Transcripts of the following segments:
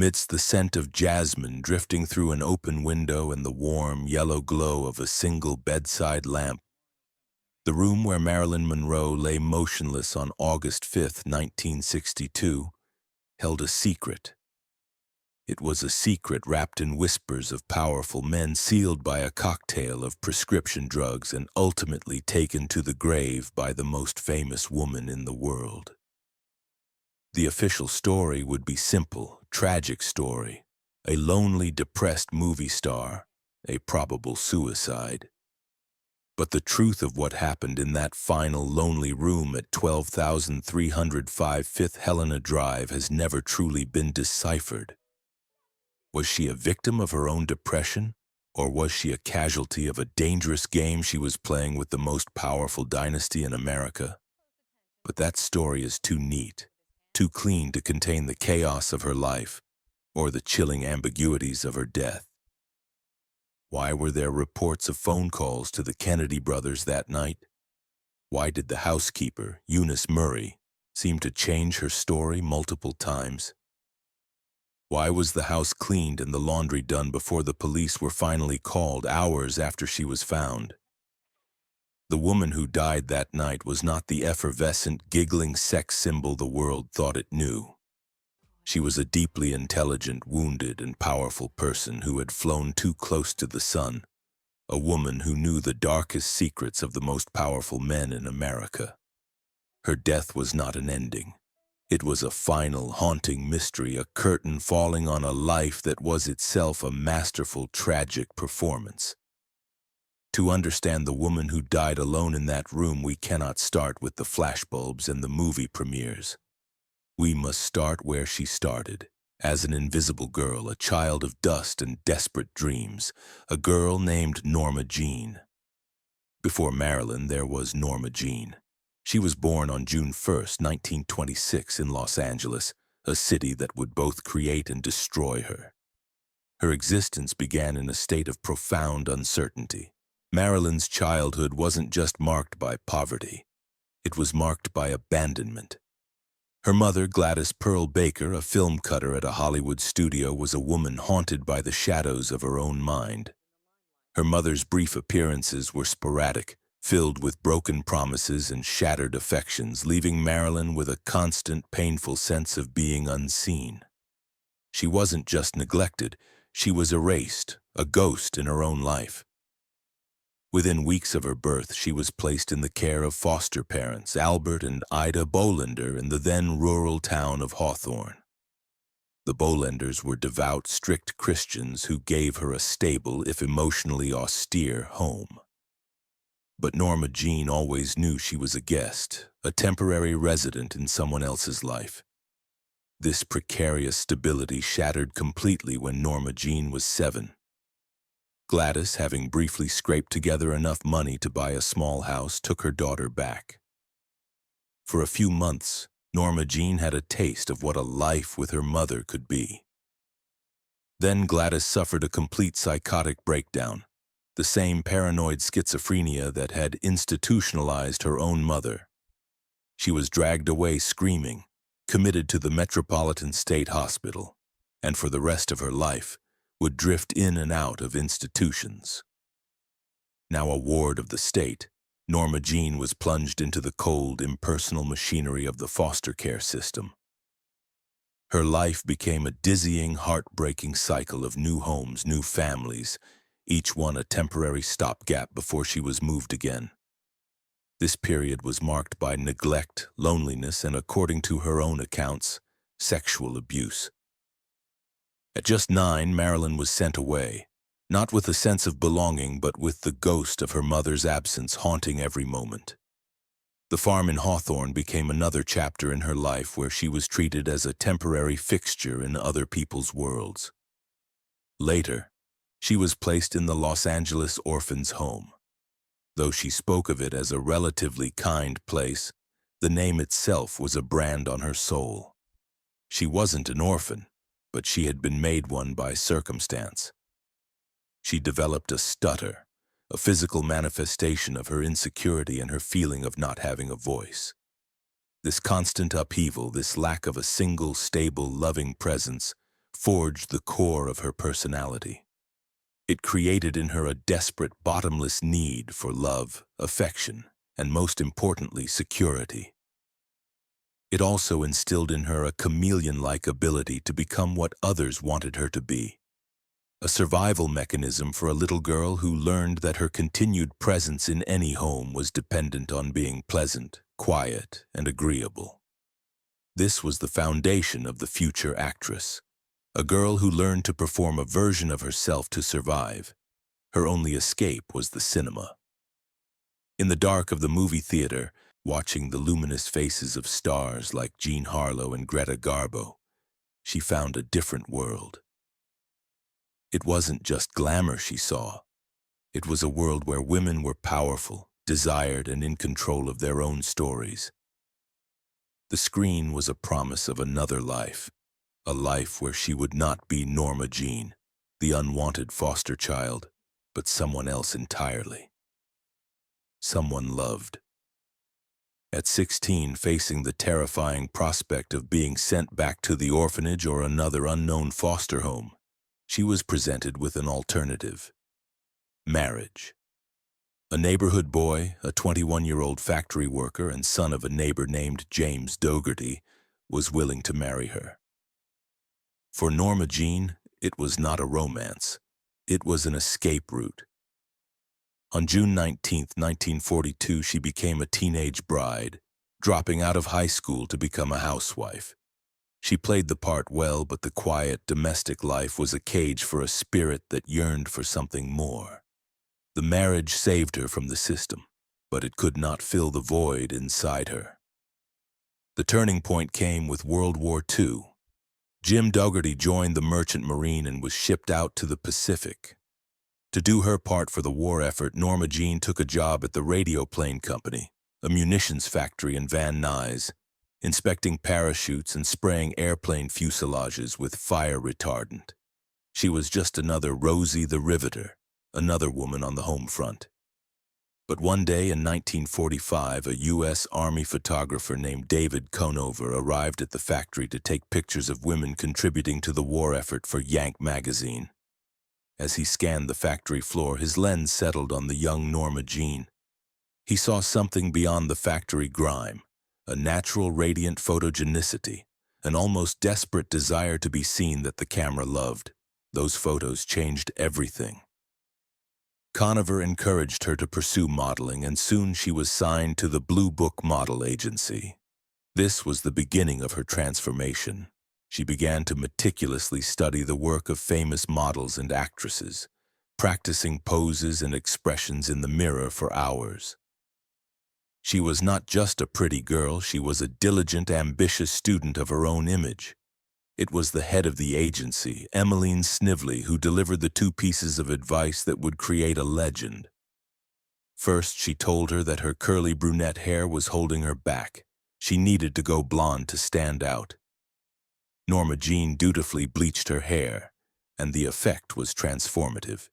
amidst the scent of jasmine drifting through an open window and the warm, yellow glow of a single bedside lamp. The room where Marilyn Monroe lay motionless on August 5, 1962, held a secret. It was a secret wrapped in whispers of powerful men, sealed by a cocktail of prescription drugs and ultimately taken to the grave by the most famous woman in the world. The official story would be simple, tragic story, a lonely, depressed movie star, a probable suicide. But the truth of what happened in that final lonely room at 12,305 Fifth Helena Drive has never truly been deciphered. Was she a victim of her own depression, or was she a casualty of a dangerous game she was playing with the most powerful dynasty in America? But that story is too neat, too clean to contain the chaos of her life or the chilling ambiguities of her death. Why were there reports of phone calls to the Kennedy brothers that night? Why did the housekeeper, Eunice Murray, seem to change her story multiple times? Why was the house cleaned and the laundry done before the police were finally called hours after she was found? The woman who died that night was not the effervescent, giggling sex symbol the world thought it knew. She was a deeply intelligent, wounded, and powerful person who had flown too close to the sun, a woman who knew the darkest secrets of the most powerful men in America. Her death was not an ending. It was a final, haunting mystery, a curtain falling on a life that was itself a masterful, tragic performance. To understand the woman who died alone in that room, we cannot start with the flashbulbs and the movie premieres. We must start where she started, as an invisible girl, a child of dust and desperate dreams, a girl named Norma Jeane. Before Marilyn, there was Norma Jeane. She was born on June 1, 1926 in Los Angeles, a city that would both create and destroy her. Her existence began in a state of profound uncertainty. Marilyn's childhood wasn't just marked by poverty. It was marked by abandonment. Her mother, Gladys Pearl Baker, a film cutter at a Hollywood studio, was a woman haunted by the shadows of her own mind. Her mother's brief appearances were sporadic, filled with broken promises and shattered affections, leaving Marilyn with a constant, painful sense of being unseen. She wasn't just neglected, she was erased, a ghost in her own life. Within weeks of her birth, she was placed in the care of foster parents, Albert and Ida Bolender, in the then rural town of Hawthorne. The Bolenders were devout, strict Christians who gave her a stable, if emotionally austere, home. But Norma Jeane always knew she was a guest, a temporary resident in someone else's life. This precarious stability shattered completely when Norma Jeane was 7. Gladys, having briefly scraped together enough money to buy a small house, took her daughter back. For a few months, Norma Jeane had a taste of what a life with her mother could be. Then Gladys suffered a complete psychotic breakdown, the same paranoid schizophrenia that had institutionalized her own mother. She was dragged away screaming, committed to the Metropolitan State Hospital, and for the rest of her life would drift in and out of institutions. Now a ward of the state, Norma Jeane was plunged into the cold, impersonal machinery of the foster care system. Her life became a dizzying, heartbreaking cycle of new homes, new families, each one a temporary stopgap before she was moved again. This period was marked by neglect, loneliness, and, according to her own accounts, sexual abuse. At just 9, Marilyn was sent away, not with a sense of belonging, but with the ghost of her mother's absence haunting every moment. The farm in Hawthorne became another chapter in her life where she was treated as a temporary fixture in other people's worlds. Later, she was placed in the Los Angeles Orphans' Home. Though she spoke of it as a relatively kind place, the name itself was a brand on her soul. She wasn't an orphan, but she had been made one by circumstance. She developed a stutter, a physical manifestation of her insecurity and her feeling of not having a voice. This constant upheaval, this lack of a single, stable, loving presence, forged the core of her personality. It created in her a desperate, bottomless need for love, affection, and most importantly, security. It also instilled in her a chameleon-like ability to become what others wanted her to be. A survival mechanism for a little girl who learned that her continued presence in any home was dependent on being pleasant, quiet, and agreeable. This was the foundation of the future actress, a girl who learned to perform a version of herself to survive. Her only escape was the cinema. In the dark of the movie theater, watching the luminous faces of stars like Jean Harlow and Greta Garbo, she found a different world. It wasn't just glamour she saw. It was a world where women were powerful, desired, and in control of their own stories. The screen was a promise of another life, a life where she would not be Norma Jeane, the unwanted foster child, but someone else entirely. Someone loved. At 16, facing the terrifying prospect of being sent back to the orphanage or another unknown foster home, she was presented with an alternative: marriage. A neighborhood boy, a 21-year-old factory worker and son of a neighbor named James Dougherty, was willing to marry her. For Norma Jeane, it was not a romance. It was an escape route. On June 19, 1942, she became a teenage bride, dropping out of high school to become a housewife. She played the part well, but the quiet, domestic life was a cage for a spirit that yearned for something more. The marriage saved her from the system, but it could not fill the void inside her. The turning point came with World War II. Jim Dougherty joined the Merchant Marine and was shipped out to the Pacific. To do her part for the war effort, Norma Jeane took a job at the Radio Plane Company, a munitions factory in Van Nuys, inspecting parachutes and spraying airplane fuselages with fire retardant. She was just another Rosie the Riveter, another woman on the home front. But one day in 1945, a U.S. Army photographer named David Conover arrived at the factory to take pictures of women contributing to the war effort for Yank magazine. As he scanned the factory floor, his lens settled on the young Norma Jeane. He saw something beyond the factory grime, a natural radiant photogenicity, an almost desperate desire to be seen that the camera loved. Those photos changed everything. Conover encouraged her to pursue modeling, and soon she was signed to the Blue Book Model Agency. This was the beginning of her transformation. She began to meticulously study the work of famous models and actresses, practicing poses and expressions in the mirror for hours. She was not just a pretty girl, she was a diligent, ambitious student of her own image. It was the head of the agency, Emmeline Snively, who delivered the two pieces of advice that would create a legend. First, she told her that her curly brunette hair was holding her back. She needed to go blonde to stand out. Norma Jeane dutifully bleached her hair, and the effect was transformative.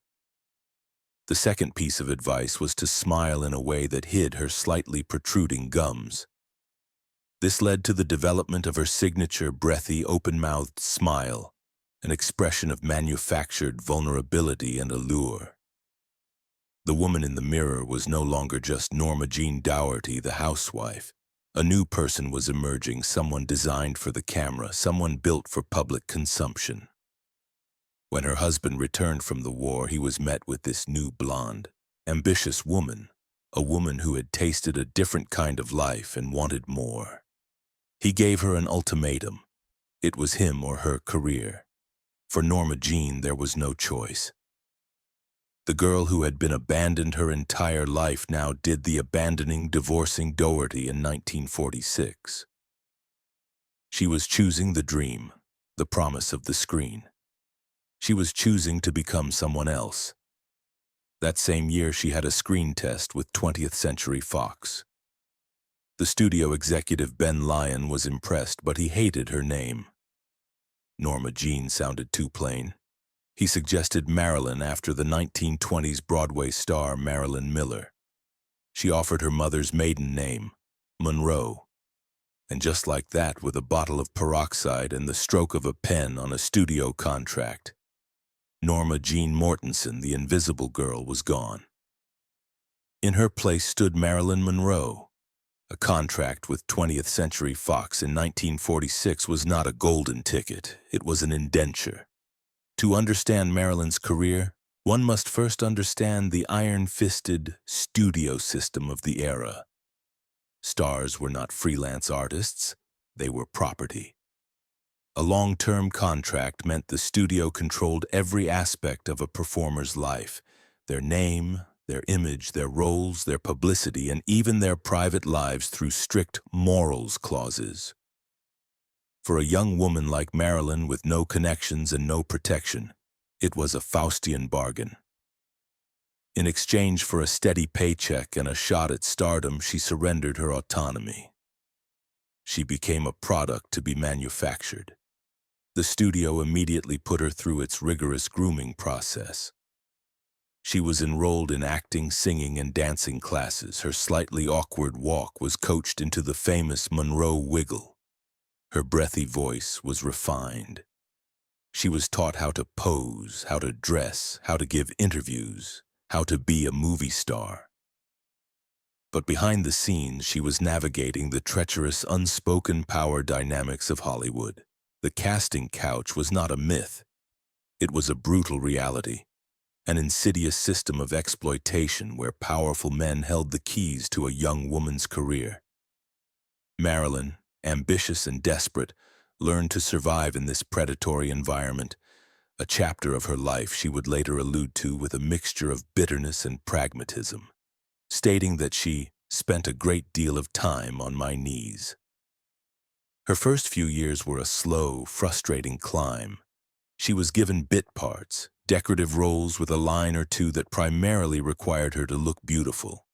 The second piece of advice was to smile in a way that hid her slightly protruding gums. This led to the development of her signature breathy, open-mouthed smile, an expression of manufactured vulnerability and allure. The woman in the mirror was no longer just Norma Jeane Dougherty, the housewife. A new person was emerging, someone designed for the camera, someone built for public consumption. When her husband returned from the war, he was met with this new blonde, ambitious woman, a woman who had tasted a different kind of life and wanted more. He gave her an ultimatum. It was him or her career. For Norma Jeane, there was no choice. The girl who had been abandoned her entire life now did the abandoning, divorcing Dougherty in 1946. She was choosing the dream, the promise of the screen. She was choosing to become someone else. That same year, she had a screen test with 20th Century Fox. The studio executive Ben Lyon was impressed, but he hated her name. Norma Jeane sounded too plain. He suggested Marilyn after the 1920s Broadway star Marilyn Miller. She offered her mother's maiden name, Monroe. And just like that, with a bottle of peroxide and the stroke of a pen on a studio contract, Norma Jeane Mortensen, the invisible girl, was gone. In her place stood Marilyn Monroe. A contract with 20th Century Fox in 1946 was not a golden ticket, it was an indenture. To understand Marilyn's career, one must first understand the iron-fisted studio system of the era. Stars were not freelance artists, they were property. A long-term contract meant the studio controlled every aspect of a performer's life, their name, their image, their roles, their publicity, and even their private lives through strict morals clauses. For a young woman like Marilyn with no connections and no protection, it was a Faustian bargain. In exchange for a steady paycheck and a shot at stardom, she surrendered her autonomy. She became a product to be manufactured. The studio immediately put her through its rigorous grooming process. She was enrolled in acting, singing, and dancing classes. Her slightly awkward walk was coached into the famous Monroe wiggle. Her breathy voice was refined. She was taught how to pose, how to dress, how to give interviews, how to be a movie star. But behind the scenes, she was navigating the treacherous, unspoken power dynamics of Hollywood. The casting couch was not a myth. It was a brutal reality, an insidious system of exploitation where powerful men held the keys to a young woman's career. Marilyn, ambitious and desperate, learned to survive in this predatory environment, a chapter of her life she would later allude to with a mixture of bitterness and pragmatism, stating that she spent a great deal of time on my knees. Her first few years were a slow, frustrating climb. She was given bit parts, decorative roles with a line or two that primarily required her to look beautiful.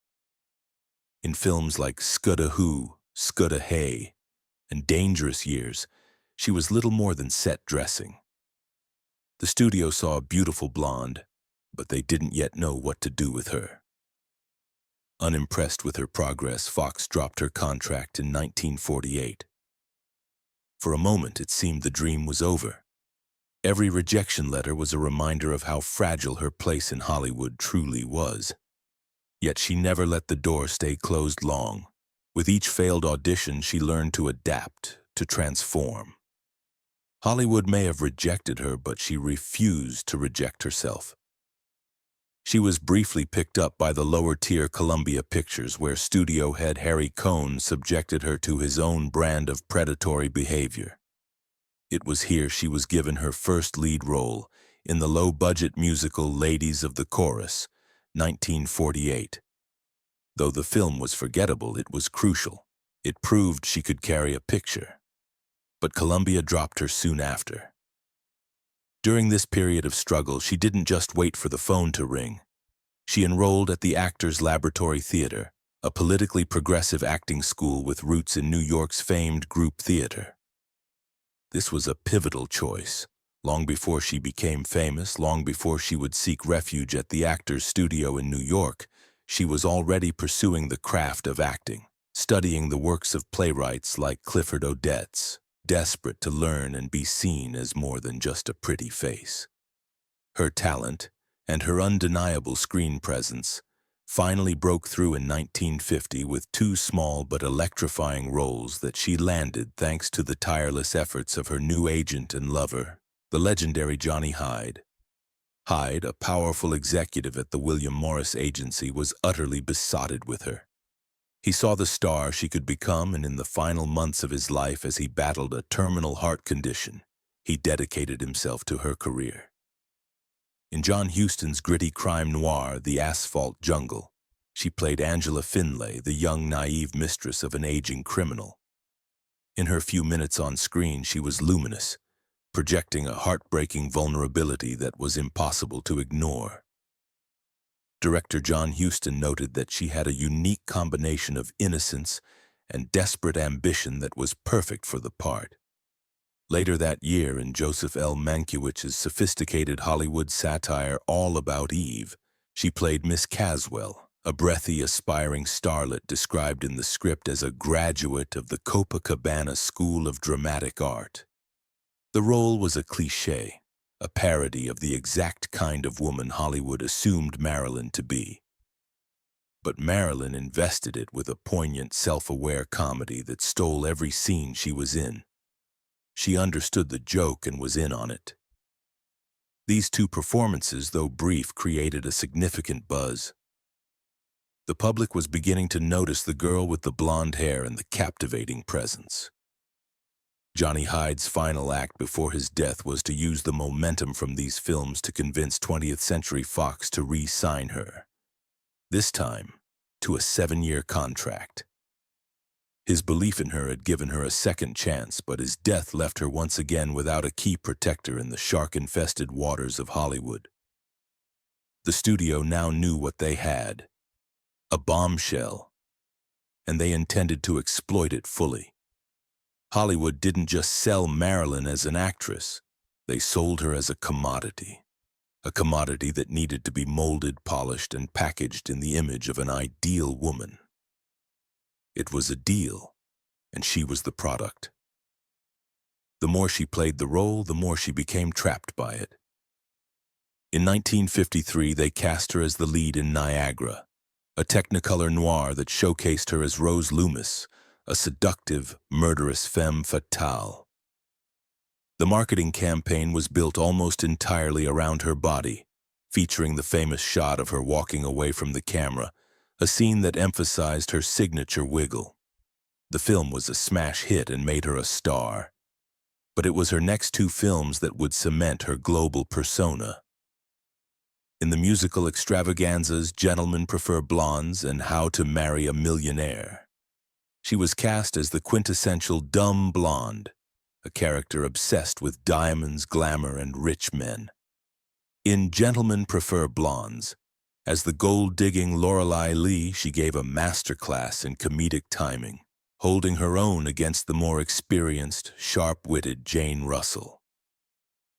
In films like Scudda Who, Scudda Hey, and Dangerous Years, she was little more than set dressing. The studio saw a beautiful blonde, but they didn't yet know what to do with her. Unimpressed with her progress, Fox dropped her contract in 1948. For a moment, it seemed the dream was over. Every rejection letter was a reminder of how fragile her place in Hollywood truly was. Yet she never let the door stay closed long. With each failed audition, she learned to adapt, to transform. Hollywood may have rejected her, but she refused to reject herself. She was briefly picked up by the lower-tier Columbia Pictures, where studio head Harry Cohn subjected her to his own brand of predatory behavior. It was here she was given her first lead role in the low-budget musical Ladies of the Chorus, 1948. Though the film was forgettable, it was crucial. It proved she could carry a picture. But Columbia dropped her soon after. During this period of struggle, she didn't just wait for the phone to ring. She enrolled at the Actors Laboratory Theater, a politically progressive acting school with roots in New York's famed group theater. This was a pivotal choice. Long before she became famous, long before she would seek refuge at the Actors Studio in New York, she was already pursuing the craft of acting, studying the works of playwrights like Clifford Odets, desperate to learn and be seen as more than just a pretty face. Her talent, and her undeniable screen presence, finally broke through in 1950 with two small but electrifying roles that she landed thanks to the tireless efforts of her new agent and lover, the legendary Johnny Hyde. Hyde, a powerful executive at the William Morris Agency, was utterly besotted with her. He saw the star she could become, and in the final months of his life as he battled a terminal heart condition, he dedicated himself to her career. In John Huston's gritty crime noir, The Asphalt Jungle, she played Angela Finlay, the young, naive mistress of an aging criminal. In her few minutes on screen, she was luminous, projecting a heartbreaking vulnerability that was impossible to ignore. Director John Huston noted that she had a unique combination of innocence and desperate ambition that was perfect for the part. Later that year, in Joseph L. Mankiewicz's sophisticated Hollywood satire All About Eve, she played Miss Caswell, a breathy, aspiring starlet described in the script as a graduate of the Copacabana School of Dramatic Art. The role was a cliché, a parody of the exact kind of woman Hollywood assumed Marilyn to be. But Marilyn invested it with a poignant, self-aware comedy that stole every scene she was in. She understood the joke and was in on it. These two performances, though brief, created a significant buzz. The public was beginning to notice the girl with the blonde hair and the captivating presence. Johnny Hyde's final act before his death was to use the momentum from these films to convince 20th Century Fox to re-sign her. This time, to a 7-year contract. His belief in her had given her a second chance, but his death left her once again without a key protector in the shark-infested waters of Hollywood. The studio now knew what they had: a bombshell, and they intended to exploit it fully. Hollywood didn't just sell Marilyn as an actress, they sold her as a commodity that needed to be molded, polished, and packaged in the image of an ideal woman. It was a deal, and she was the product. The more she played the role, the more she became trapped by it. In 1953, they cast her as the lead in Niagara, a technicolor noir that showcased her as Rose Loomis, a seductive, murderous femme fatale. The marketing campaign was built almost entirely around her body, featuring the famous shot of her walking away from the camera, a scene that emphasized her signature wiggle. The film was a smash hit and made her a star. But it was her next two films that would cement her global persona. In the musical extravaganzas Gentlemen Prefer Blondes and How to Marry a Millionaire, she was cast as the quintessential dumb blonde, a character obsessed with diamonds, glamour, and rich men. In Gentlemen Prefer Blondes, as the gold-digging Lorelei Lee, she gave a masterclass in comedic timing, holding her own against the more experienced, sharp-witted Jane Russell.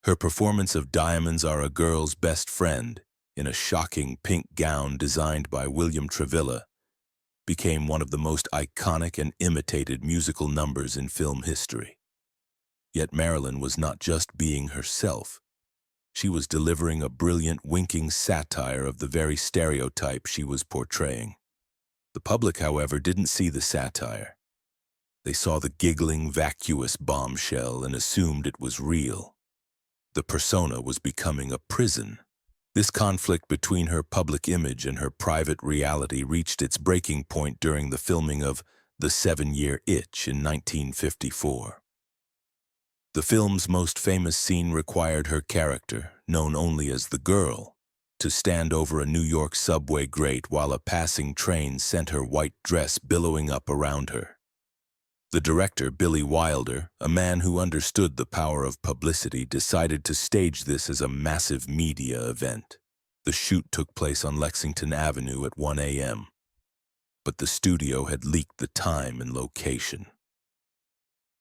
Her performance of Diamonds Are a Girl's Best Friend, in a shocking pink gown designed by William Travilla, became one of the most iconic and imitated musical numbers in film history. Yet Marilyn was not just being herself. She was delivering a brilliant, winking satire of the very stereotype she was portraying. The public, however, didn't see the satire. They saw the giggling, vacuous bombshell and assumed it was real. The persona was becoming a prison. This conflict between her public image and her private reality reached its breaking point during the filming of The 7-Year Itch in 1954. The film's most famous scene required her character, known only as the Girl, to stand over a New York subway grate while a passing train sent her white dress billowing up around her. The director, Billy Wilder, a man who understood the power of publicity, decided to stage this as a massive media event. The shoot took place on Lexington Avenue at 1 a.m., but the studio had leaked the time and location.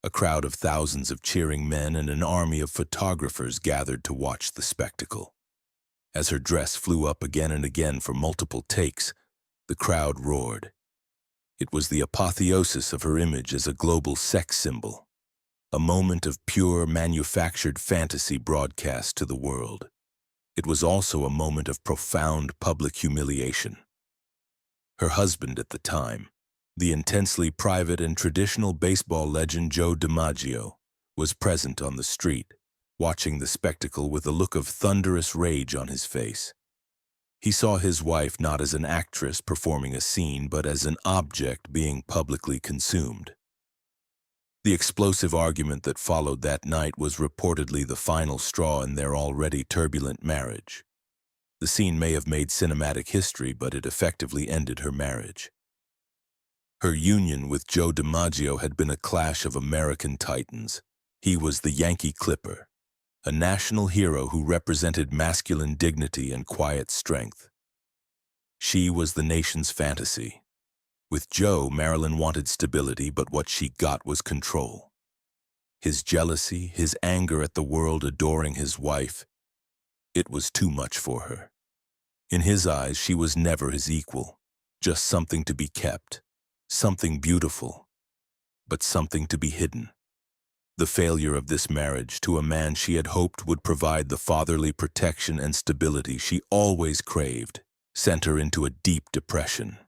A crowd of thousands of cheering men and an army of photographers gathered to watch the spectacle. As her dress flew up again and again for multiple takes, the crowd roared. It was the apotheosis of her image as a global sex symbol, a moment of pure, manufactured fantasy broadcast to the world. It was also a moment of profound public humiliation. Her husband at the time, the intensely private and traditional baseball legend Joe DiMaggio, was present on the street, watching the spectacle with a look of thunderous rage on his face. He saw his wife not as an actress performing a scene, but as an object being publicly consumed. The explosive argument that followed that night was reportedly the final straw in their already turbulent marriage. The scene may have made cinematic history, but it effectively ended her marriage. Her union with Joe DiMaggio had been a clash of American titans. He was the Yankee Clipper, a national hero who represented masculine dignity and quiet strength. She was the nation's fantasy. With Joe, Marilyn wanted stability, but what she got was control. His jealousy, his anger at the world adoring his wife, it was too much for her. In his eyes, she was never his equal. just something to be kept, something beautiful, but something to be hidden. The failure of this marriage to a man she had hoped would provide the fatherly protection and stability she always craved sent her into a deep depression.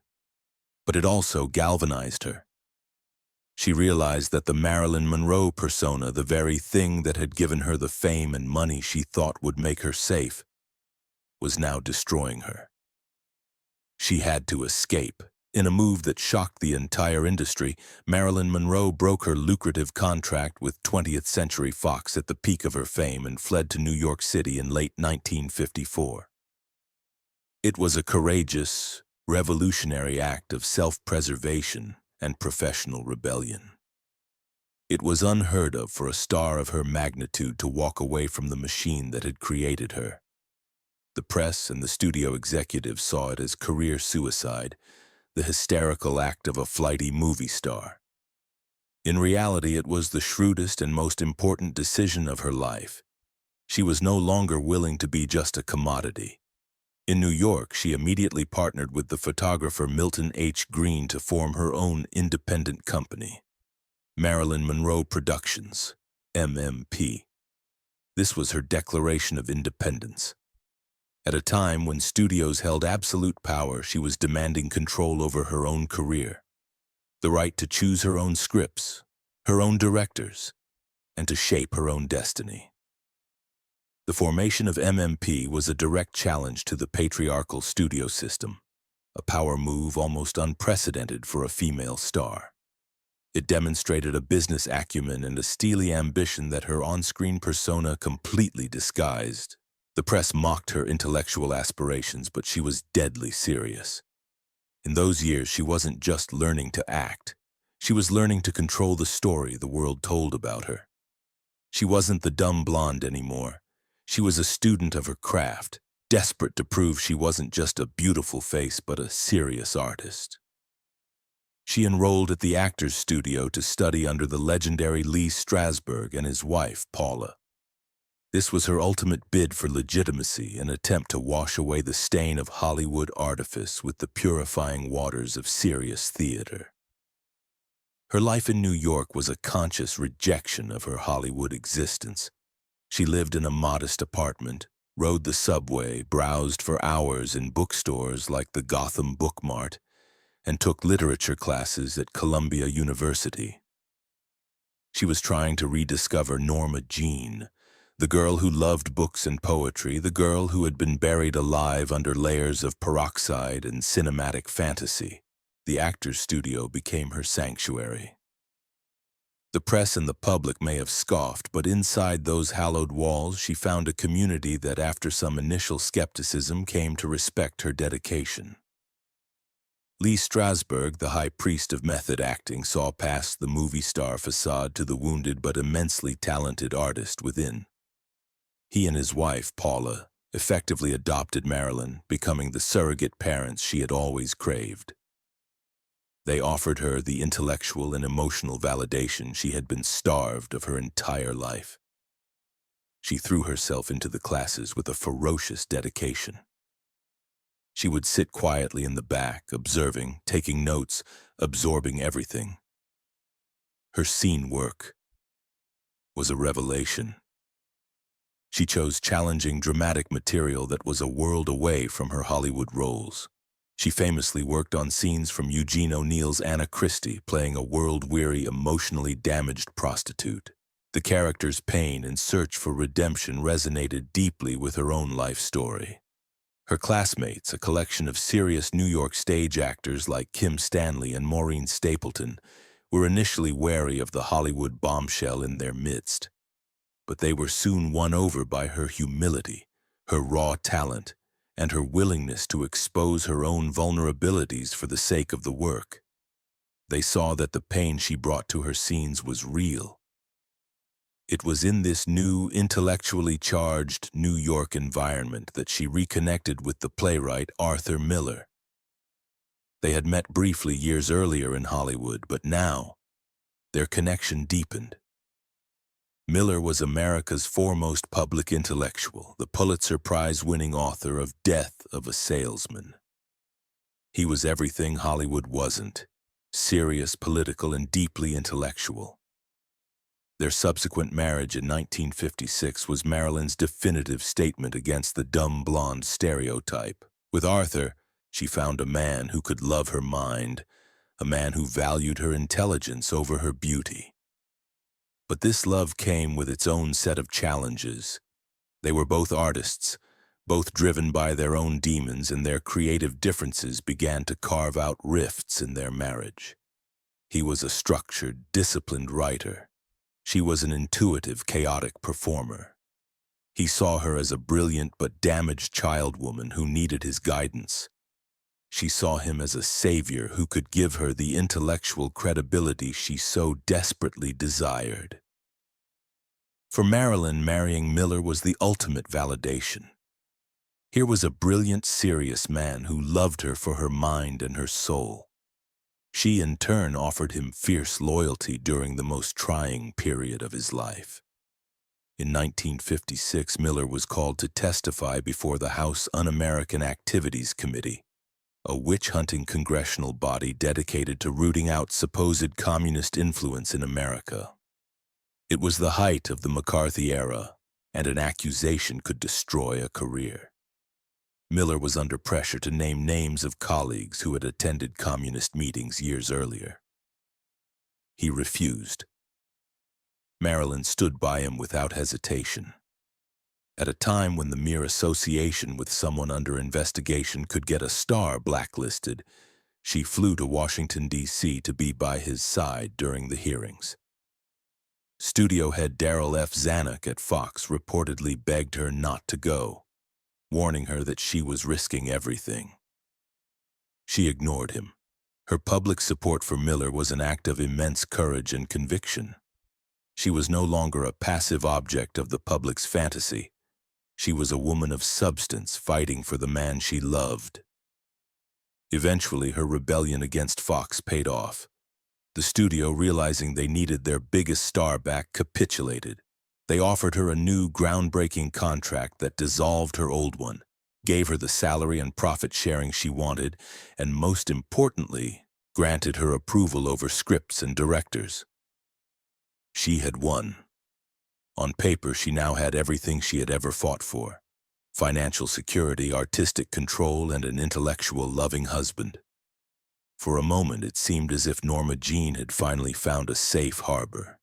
But it also galvanized her. She realized that the Marilyn Monroe persona, the very thing that had given her the fame and money she thought would make her safe, was now destroying her. She had to escape. In a move that shocked the entire industry, Marilyn Monroe broke her lucrative contract with 20th Century Fox at the peak of her fame and fled to New York City in late 1954. It was a courageous, revolutionary act of self-preservation and professional rebellion. It was unheard of for a star of her magnitude to walk away from the machine that had created her. The press and the studio executives saw it as career suicide, the hysterical act of a flighty movie star. In reality, it was the shrewdest and most important decision of her life. She was no longer willing to be just a commodity. In New York, she immediately partnered with the photographer Milton H. Green to form her own independent company, Marilyn Monroe Productions, MMP. This was her declaration of independence. At a time when studios held absolute power, she was demanding control over her own career, the right to choose her own scripts, her own directors, and to shape her own destiny. The formation of MMP was a direct challenge to the patriarchal studio system, a power move almost unprecedented for a female star. It demonstrated a business acumen and a steely ambition that her on-screen persona completely disguised. The press mocked her intellectual aspirations, but she was deadly serious. In those years, she wasn't just learning to act. She was learning to control the story the world told about her. She wasn't the dumb blonde anymore. She was a student of her craft, desperate to prove she wasn't just a beautiful face, but a serious artist. She enrolled at the Actors Studio to study under the legendary Lee Strasberg and his wife, Paula. This was her ultimate bid for legitimacy, an attempt to wash away the stain of Hollywood artifice with the purifying waters of serious theater. Her life in New York was a conscious rejection of her Hollywood existence. She lived in a modest apartment, rode the subway, browsed for hours in bookstores like the Gotham Book Mart, and took literature classes at Columbia University. She was trying to rediscover Norma Jeane, the girl who loved books and poetry, the girl who had been buried alive under layers of peroxide and cinematic fantasy. The Actors Studio became her sanctuary. The press and the public may have scoffed, but inside those hallowed walls she found a community that, after some initial skepticism, came to respect her dedication. Lee Strasberg, the high priest of method acting, saw past the movie star facade to the wounded but immensely talented artist within. He and his wife, Paula, effectively adopted Marilyn, becoming the surrogate parents she had always craved. They offered her the intellectual and emotional validation she had been starved of her entire life. She threw herself into the classes with a ferocious dedication. She would sit quietly in the back, observing, taking notes, absorbing everything. Her scene work was a revelation. She chose challenging, dramatic material that was a world away from her Hollywood roles. She famously worked on scenes from Eugene O'Neill's Anna Christie, playing a world-weary, emotionally damaged prostitute. The character's pain and search for redemption resonated deeply with her own life story. Her classmates, a collection of serious New York stage actors like Kim Stanley and Maureen Stapleton, were initially wary of the Hollywood bombshell in their midst. But they were soon won over by her humility, her raw talent, and her willingness to expose her own vulnerabilities for the sake of the work. They saw that the pain she brought to her scenes was real. It was in this new, intellectually charged New York environment that she reconnected with the playwright Arthur Miller. They had met briefly years earlier in Hollywood, but now their connection deepened. Miller was America's foremost public intellectual, the Pulitzer Prize-winning author of Death of a Salesman. He was everything Hollywood wasn't: serious, political, and deeply intellectual. Their subsequent marriage in 1956 was Marilyn's definitive statement against the dumb blonde stereotype. With Arthur, she found a man who could love her mind, a man who valued her intelligence over her beauty. But this love came with its own set of challenges. They were both artists, both driven by their own demons, and their creative differences began to carve out rifts in their marriage. He was a structured, disciplined writer. She was an intuitive, chaotic performer. He saw her as a brilliant but damaged child woman who needed his guidance. She saw him as a savior who could give her the intellectual credibility she so desperately desired. For Marilyn, marrying Miller was the ultimate validation. Here was a brilliant, serious man who loved her for her mind and her soul. She, in turn, offered him fierce loyalty during the most trying period of his life. In 1956, Miller was called to testify before the House Un-American Activities Committee, a witch-hunting congressional body dedicated to rooting out supposed communist influence in America. It was the height of the McCarthy era, and an accusation could destroy a career. Miller was under pressure to name names of colleagues who had attended communist meetings years earlier. He refused. Marilyn stood by him without hesitation. At a time when the mere association with someone under investigation could get a star blacklisted, she flew to Washington, D.C. to be by his side during the hearings. Studio head Darryl F. Zanuck at Fox reportedly begged her not to go, warning her that she was risking everything. She ignored him. Her public support for Miller was an act of immense courage and conviction. She was no longer a passive object of the public's fantasy. She was a woman of substance fighting for the man she loved. Eventually, her rebellion against Fox paid off. The studio, realizing they needed their biggest star back, capitulated. They offered her a new, groundbreaking contract that dissolved her old one, gave her the salary and profit sharing she wanted, and most importantly, granted her approval over scripts and directors. She had won. On paper, she now had everything she had ever fought for: financial security, artistic control, and an intellectual, loving husband. For a moment, it seemed as if Norma Jeane had finally found a safe harbor.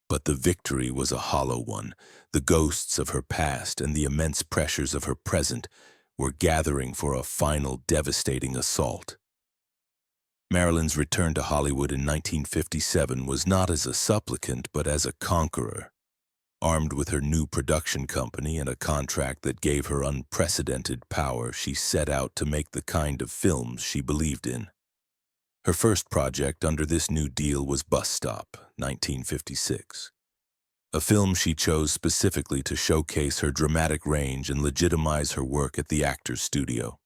But the victory was a hollow one. The ghosts of her past and the immense pressures of her present were gathering for a final, devastating assault. Marilyn's return to Hollywood in 1957 was not as a supplicant, but as a conqueror. Armed with her new production company and a contract that gave her unprecedented power, she set out to make the kind of films she believed in. Her first project under this new deal was Bus Stop, 1956. A film she chose specifically to showcase her dramatic range and legitimize her work at the Actors Studio.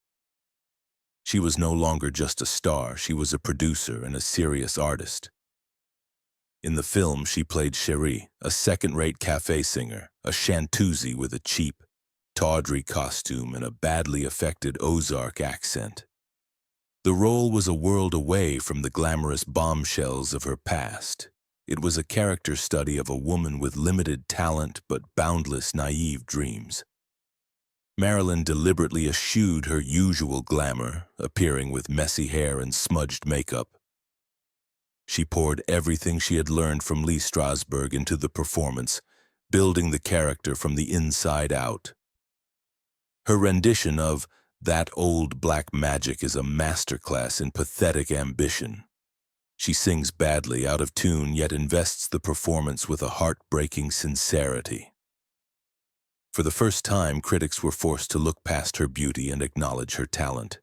She was no longer just a star, she was a producer and a serious artist. In the film, she played Cherie, a second-rate cafe singer, a chanteuse with a cheap, tawdry costume and a badly affected Ozark accent. The role was a world away from the glamorous bombshells of her past. It was a character study of a woman with limited talent but boundless, naive dreams. Marilyn deliberately eschewed her usual glamour, appearing with messy hair and smudged makeup. She poured everything she had learned from Lee Strasberg into the performance, building the character from the inside out. Her rendition of "That Old Black Magic" is a masterclass in pathetic ambition. She sings badly, out of tune, yet invests the performance with a heartbreaking sincerity. For the first time, critics were forced to look past her beauty and acknowledge her talent.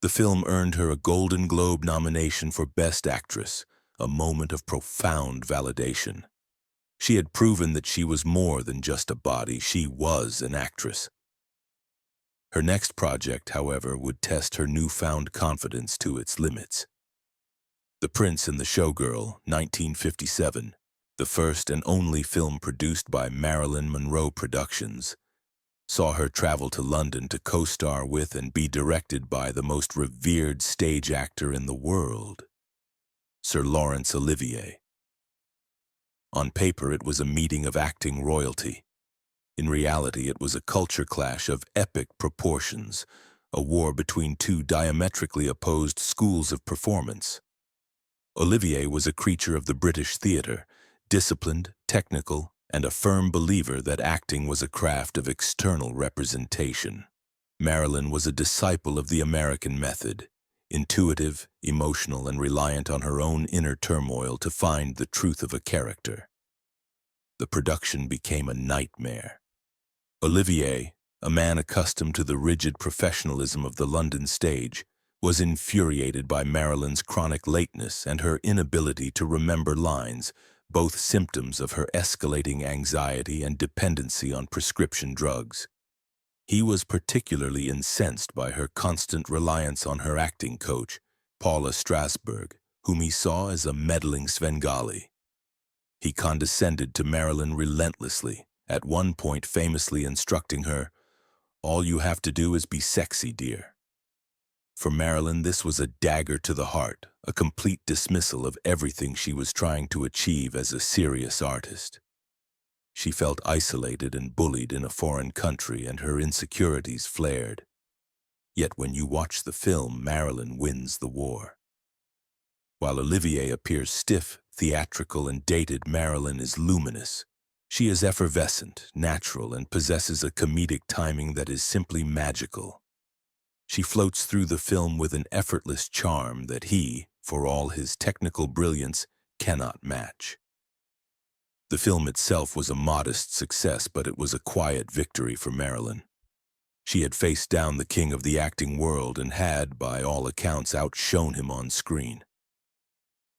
The film earned her a Golden Globe nomination for Best Actress, a moment of profound validation. She had proven that she was more than just a body, she was an actress. Her next project, however, would test her newfound confidence to its limits. The Prince and the Showgirl, 1957, the first and only film produced by Marilyn Monroe Productions. saw her travel to London to co-star with and be directed by the most revered stage actor in the world, Sir Laurence Olivier. On paper, it was a meeting of acting royalty. In reality, it was a culture clash of epic proportions, a war between two diametrically opposed schools of performance. Olivier was a creature of the British theatre, disciplined, technical, and a firm believer that acting was a craft of external representation. Marilyn was a disciple of the American method, intuitive, emotional, and reliant on her own inner turmoil to find the truth of a character. The production became a nightmare. Olivier, a man accustomed to the rigid professionalism of the London stage, was infuriated by Marilyn's chronic lateness and her inability to remember lines, both symptoms of her escalating anxiety and dependency on prescription drugs. He was particularly incensed by her constant reliance on her acting coach, Paula Strasberg, whom he saw as a meddling Svengali. He condescended to Marilyn relentlessly, at one point famously instructing her, "All you have to do is be sexy, dear." For Marilyn, this was a dagger to the heart, a complete dismissal of everything she was trying to achieve as a serious artist. She felt isolated and bullied in a foreign country, and her insecurities flared. Yet when you watch the film, Marilyn wins the war. While Olivier appears stiff, theatrical, and dated, Marilyn is luminous. She is effervescent, natural, and possesses a comedic timing that is simply magical. She floats through the film with an effortless charm that he, for all his technical brilliance, cannot match. The film itself was a modest success, but it was a quiet victory for Marilyn. She had faced down the king of the acting world and had, by all accounts, outshone him on screen.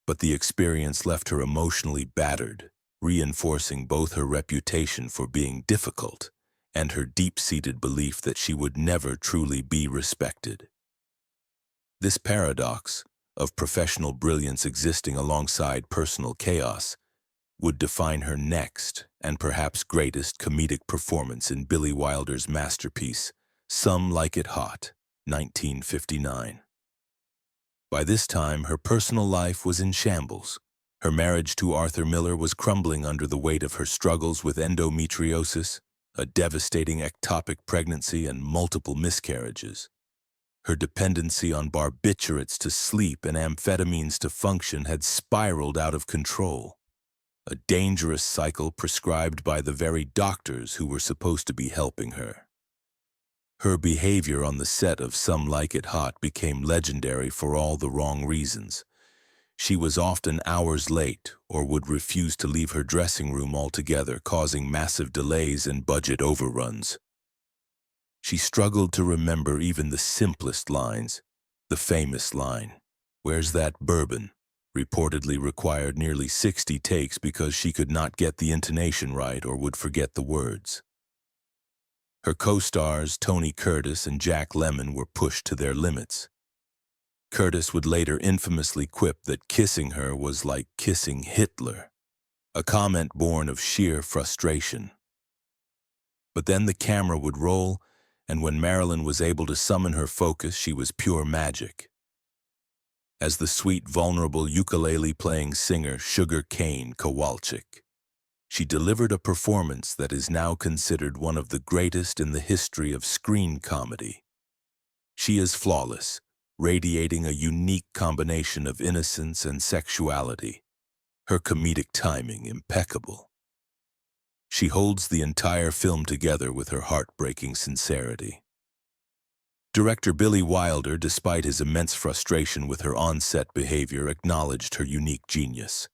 But the experience left her emotionally battered, reinforcing both her reputation for being difficult and her deep-seated belief that she would never truly be respected. This paradox of professional brilliance existing alongside personal chaos would define her next and perhaps greatest comedic performance in Billy Wilder's masterpiece, Some Like It Hot, 1959. By this time, her personal life was in shambles. Her marriage to Arthur Miller was crumbling under the weight of her struggles with endometriosis, a devastating ectopic pregnancy, and multiple miscarriages. Her dependency on barbiturates to sleep and amphetamines to function had spiraled out of control, a dangerous cycle prescribed by the very doctors who were supposed to be helping her. Her behavior on the set of Some Like It Hot became legendary for all the wrong reasons. She was often hours late or would refuse to leave her dressing room altogether, causing massive delays and budget overruns. She struggled to remember even the simplest lines. The famous line, "Where's that bourbon?" reportedly required nearly 60 takes because she could not get the intonation right or would forget the words. Her co-stars, Tony Curtis and Jack Lemmon, were pushed to their limits. Curtis would later infamously quip that kissing her was like kissing Hitler, a comment born of sheer frustration. But then the camera would roll, and when Marilyn was able to summon her focus, she was pure magic. As the sweet, vulnerable ukulele-playing singer Sugar Cane Kowalczyk, she delivered a performance that is now considered one of the greatest in the history of screen comedy. She is flawless, radiating a unique combination of innocence and sexuality, her comedic timing impeccable. She holds the entire film together with her heartbreaking sincerity. Director Billy Wilder, despite his immense frustration with her on-set behavior, acknowledged her unique genius.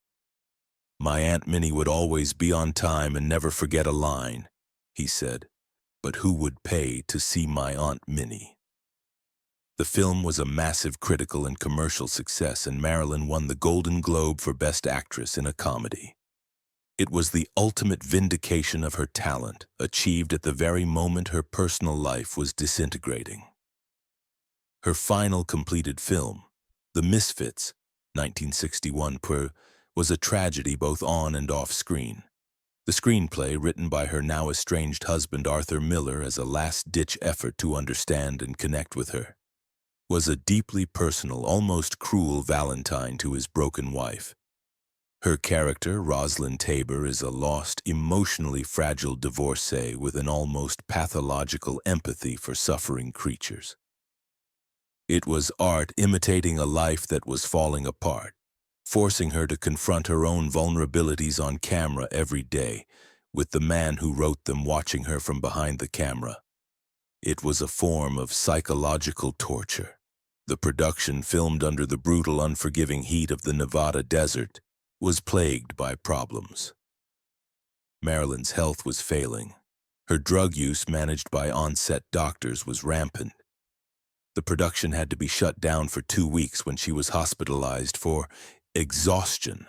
"My Aunt Minnie would always be on time and never forget a line," he said, "but who would pay to see my Aunt Minnie?" The film was a massive critical and commercial success, and Marilyn won the Golden Globe for Best Actress in a Comedy. It was the ultimate vindication of her talent, achieved at the very moment her personal life was disintegrating. Her final completed film, The Misfits, 1961, was a tragedy both on and off screen. The screenplay, written by her now estranged husband Arthur Miller as a last-ditch effort to understand and connect with her, was a deeply personal, almost cruel Valentine to his broken wife. Her character, Rosalind Tabor, is a lost, emotionally fragile divorcee with an almost pathological empathy for suffering creatures. It was art imitating a life that was falling apart, forcing her to confront her own vulnerabilities on camera every day, with the man who wrote them watching her from behind the camera. It was a form of psychological torture. The production, filmed under the brutal, unforgiving heat of the Nevada desert, was plagued by problems. Marilyn's health was failing. Her drug use, managed by on-set doctors, was rampant. The production had to be shut down for 2 weeks when she was hospitalized for exhaustion.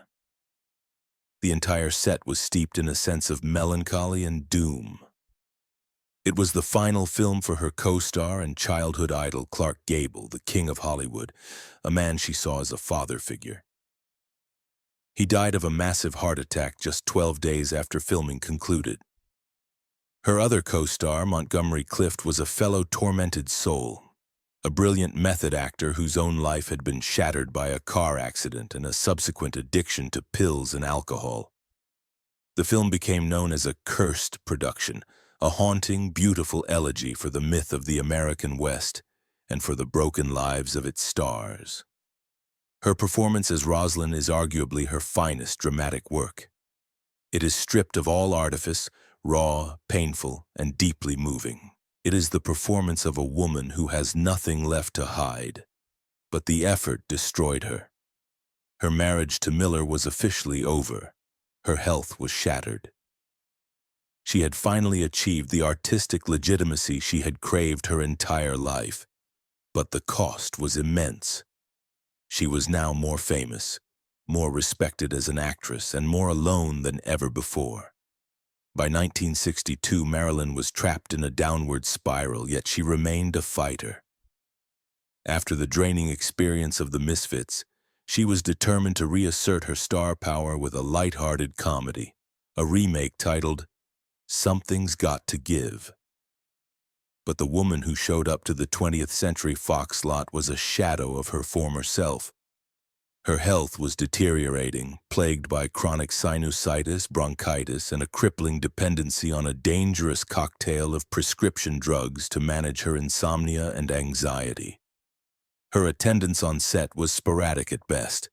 The entire set was steeped in a sense of melancholy and doom. It was the final film for her co-star and childhood idol Clark Gable, the king of Hollywood, a man she saw as a father figure. He died of a massive heart attack just 12 days after filming concluded. Her other co-star, Montgomery Clift, was a fellow tormented soul, a brilliant method actor whose own life had been shattered by a car accident and a subsequent addiction to pills and alcohol. The film became known as a cursed production, a haunting, beautiful elegy for the myth of the American West and for the broken lives of its stars. Her performance as Rosalind is arguably her finest dramatic work. It is stripped of all artifice, raw, painful, and deeply moving. It is the performance of a woman who has nothing left to hide, but the effort destroyed her. Her marriage to Miller was officially over. Her health was shattered. She had finally achieved the artistic legitimacy she had craved her entire life, but the cost was immense. She was now more famous, more respected as an actress, and more alone than ever before. By 1962, Marilyn was trapped in a downward spiral, yet she remained a fighter. After the draining experience of The Misfits, she was determined to reassert her star power with a light-hearted comedy, a remake titled Something's Got to Give. But the woman who showed up to the 20th Century Fox lot was a shadow of her former self. Her health was deteriorating, plagued by chronic sinusitis, bronchitis, and a crippling dependency on a dangerous cocktail of prescription drugs to manage her insomnia and anxiety. Her attendance on set was sporadic at best.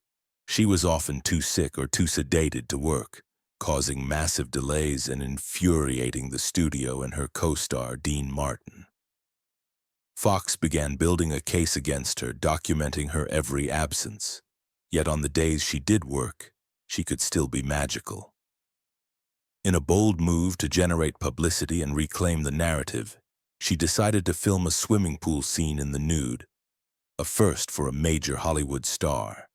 She was often too sick or too sedated to work, causing massive delays and infuriating the studio and her co-star, Dean Martin. Fox began building a case against her, documenting her every absence. Yet on the days she did work, she could still be magical. In a bold move to generate publicity and reclaim the narrative, she decided to film a swimming pool scene in the nude, a first for a major Hollywood star.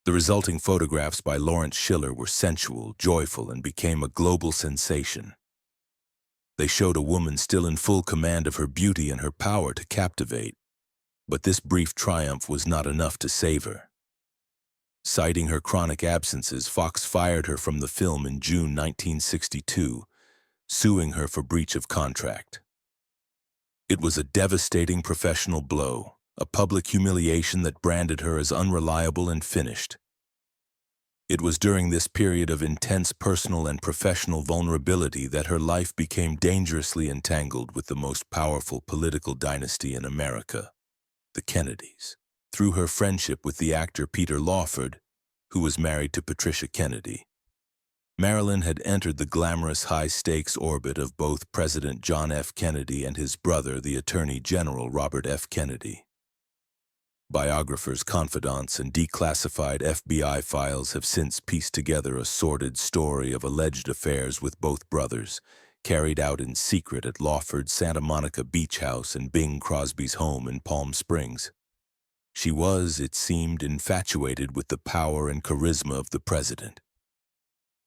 The resulting photographs by Lawrence Schiller were sensual, joyful, and became a global sensation. They showed a woman still in full command of her beauty and her power to captivate, but this brief triumph was not enough to save her. Citing her chronic absences, Fox fired her from the film in June 1962, suing her for breach of contract. It was a devastating professional blow, a public humiliation that branded her as unreliable and finished. It was during this period of intense personal and professional vulnerability that her life became dangerously entangled with the most powerful political dynasty in America, the Kennedys. Through her friendship with the actor Peter Lawford, who was married to Patricia Kennedy, Marilyn had entered the glamorous high-stakes orbit of both President John F. Kennedy and his brother, the Attorney General Robert F. Kennedy. Biographers, confidants, and declassified FBI files have since pieced together a sordid story of alleged affairs with both brothers, carried out in secret at Lawford's Santa Monica beach house and Bing Crosby's home in Palm Springs. She was, it seemed, infatuated with the power and charisma of the president.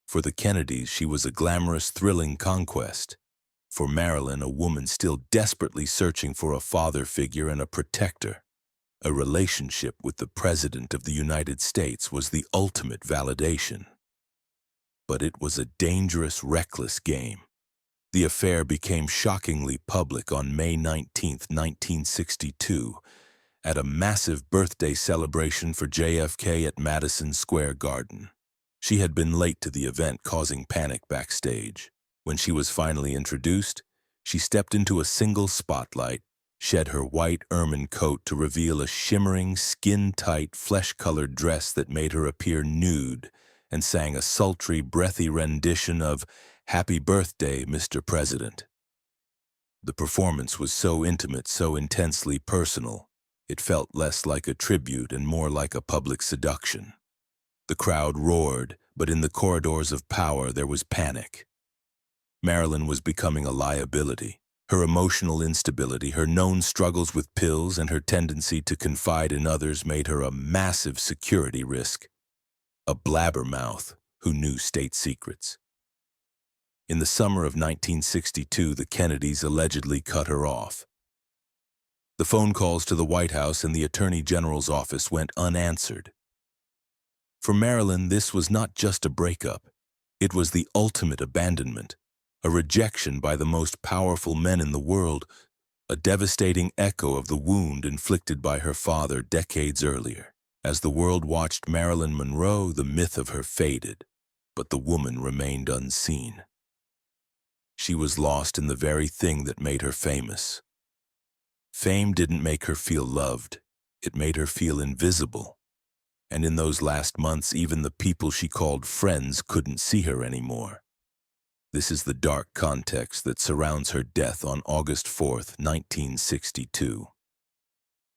For the Kennedys, she was a glamorous, thrilling conquest. For Marilyn, a woman still desperately searching for a father figure and a protector. A relationship with the President of the United States was the ultimate validation. But it was a dangerous, reckless game. The affair became shockingly public on May 19, 1962, at a massive birthday celebration for JFK at Madison Square Garden. She had been late to the event, causing panic backstage. When she was finally introduced, she stepped into a single spotlight, shed her white ermine coat to reveal a shimmering, skin-tight, flesh-colored dress that made her appear nude, and sang a sultry, breathy rendition of "Happy Birthday, Mr. President." The performance was so intimate, so intensely personal, it felt less like a tribute and more like a public seduction. The crowd roared, but in the corridors of power there was panic. Marilyn was becoming a liability. Her emotional instability, her known struggles with pills, and her tendency to confide in others made her a massive security risk. A blabbermouth who knew state secrets. In the summer of 1962, the Kennedys allegedly cut her off. The phone calls to the White House and the Attorney General's office went unanswered. For Marilyn, this was not just a breakup. It was the ultimate abandonment, a rejection by the most powerful men in the world, a devastating echo of the wound inflicted by her father decades earlier. As the world watched Marilyn Monroe, the myth of her faded, but the woman remained unseen. She was lost in the very thing that made her famous. Fame didn't make her feel loved, it made her feel invisible. And in those last months, even the people she called friends couldn't see her anymore. This is the dark context that surrounds her death on August 4th, 1962.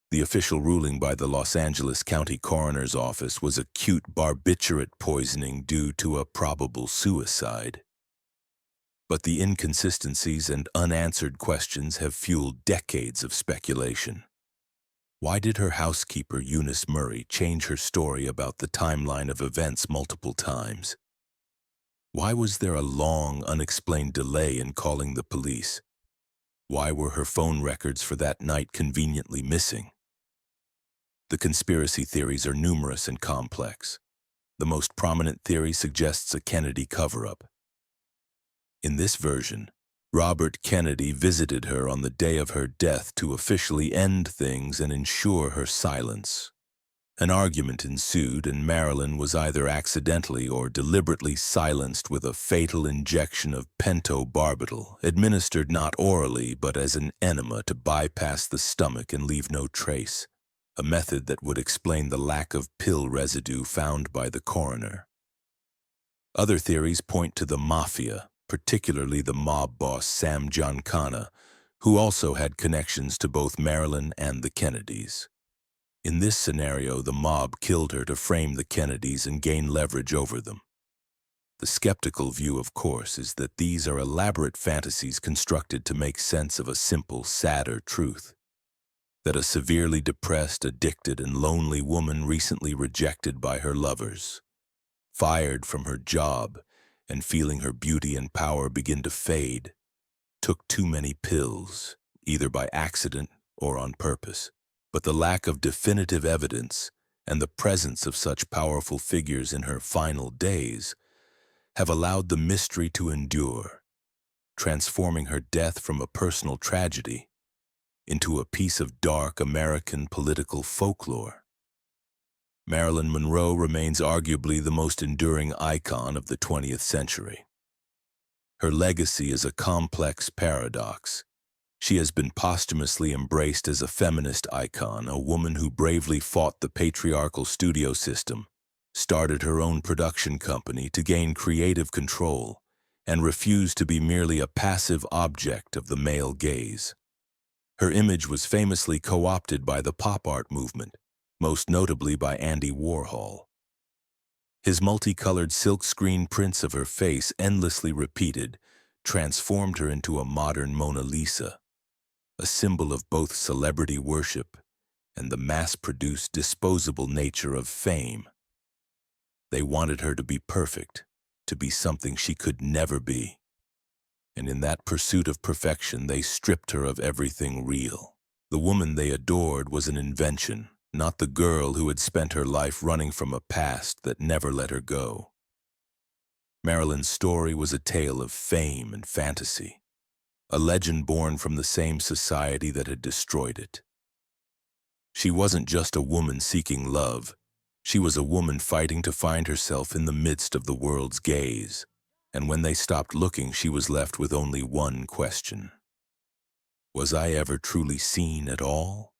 The official ruling by the Los Angeles County Coroner's Office was acute barbiturate poisoning due to a probable suicide. But the inconsistencies and unanswered questions have fueled decades of speculation. Why did her housekeeper, Eunice Murray, change her story about the timeline of events multiple times? Why was there a long, unexplained delay in calling the police? Why were her phone records for that night conveniently missing? The conspiracy theories are numerous and complex. The most prominent theory suggests a Kennedy cover-up. In this version, Robert Kennedy visited her on the day of her death to officially end things and ensure her silence. An argument ensued, and Marilyn was either accidentally or deliberately silenced with a fatal injection of pentobarbital, administered not orally but as an enema to bypass the stomach and leave no trace, a method that would explain the lack of pill residue found by the coroner. Other theories point to the mafia, particularly the mob boss Sam Giancana, who also had connections to both Marilyn and the Kennedys. In this scenario, the mob killed her to frame the Kennedys and gain leverage over them. The skeptical view, of course, is that these are elaborate fantasies constructed to make sense of a simple, sadder truth. That a severely depressed, addicted, and lonely woman recently rejected by her lovers, fired from her job, and feeling her beauty and power begin to fade, took too many pills, either by accident or on purpose. But the lack of definitive evidence and the presence of such powerful figures in her final days have allowed the mystery to endure, transforming her death from a personal tragedy into a piece of dark American political folklore. Marilyn Monroe remains arguably the most enduring icon of the 20th century. Her legacy is a complex paradox. She has been posthumously embraced as a feminist icon, a woman who bravely fought the patriarchal studio system, started her own production company to gain creative control, and refused to be merely a passive object of the male gaze. Her image was famously co-opted by the pop art movement, most notably by Andy Warhol. His multicolored silkscreen prints of her face, endlessly repeated, transformed her into a modern Mona Lisa, a symbol of both celebrity worship and the mass-produced, disposable nature of fame. They wanted her to be perfect, to be something she could never be. And in that pursuit of perfection, they stripped her of everything real. The woman they adored was an invention, not the girl who had spent her life running from a past that never let her go. Marilyn's story was a tale of fame and fantasy, a legend born from the same society that had destroyed it. She wasn't just a woman seeking love. She was a woman fighting to find herself in the midst of the world's gaze. And when they stopped looking, she was left with only one question. Was I ever truly seen at all?